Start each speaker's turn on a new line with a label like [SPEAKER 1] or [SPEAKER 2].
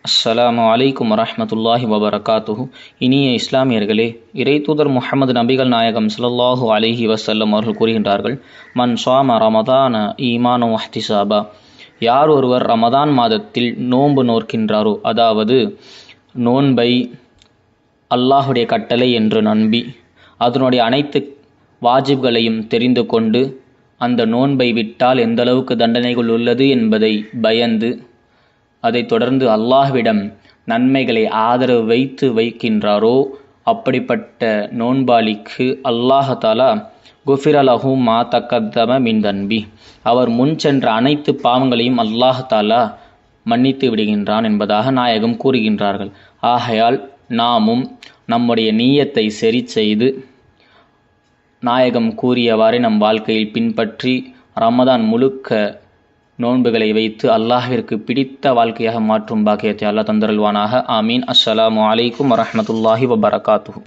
[SPEAKER 1] அஸ்ஸலாமு அலைக்கும் வரஹ்மத்துல்லாஹி வபரகாத்துஹு. இனிய இஸ்லாமியர்களே, இறைத்தூதர் முஹம்மது நபிகள் நாயகம் ஸல்லல்லாஹு அலைஹி வஸல்லம் அவர்கள் கூறுகின்றார்கள், மன் ஸாம ரமதான ஈமானன் வஹ்திஸாபா, யார் ஒருவர் ரமதான் மாதத்தில் நோன்பு நோக்கின்றாரோ, அதாவது நோன்பை அல்லாஹுடைய கட்டளை என்று நம்பி அதனுடைய அனைத்து வாஜிப்களையும் தெரிந்து கொண்டு அந்த நோன்பை விட்டால் எந்தளவுக்கு தண்டனைகள் உள்ளது என்பதை பயந்து அதைத் தொடர்ந்து அல்லாஹ்விடம் நன்மைகளை ஆதரவு வைக்கின்றாரோ, அப்படிப்பட்ட நோன்பாளிக்கு அல்லாஹ் தஆலா குஃபிர லஹு மா தக்கத்தம மின் தன்பி, அவர் முன் சென்ற அனைத்து பாவங்களையும் அல்லாஹ் தஆலா மன்னித்து விடுகின்றான் என்பதாக நாயகம் கூறுகின்றார்கள். ஆகையால் நாமும் நம்முடைய நீயத்தை சரி செய்து நாயகம் கூறியவாறே நம் வாழ்க்கையில் பின்பற்றி ரமதான் முழுக்க நோன்புகளை வைத்து அல்லாஹ்விற்கு பிடித்த வாழ்க்கையாக மாற்றும் பாக்கியத்தை அல்லாஹ் தந்தருள்வானாக. ஆமீன். அஸ்ஸலாமு அலைக்கும் வரஹ்மத்துல்லாஹி வபரகாத்துஹு.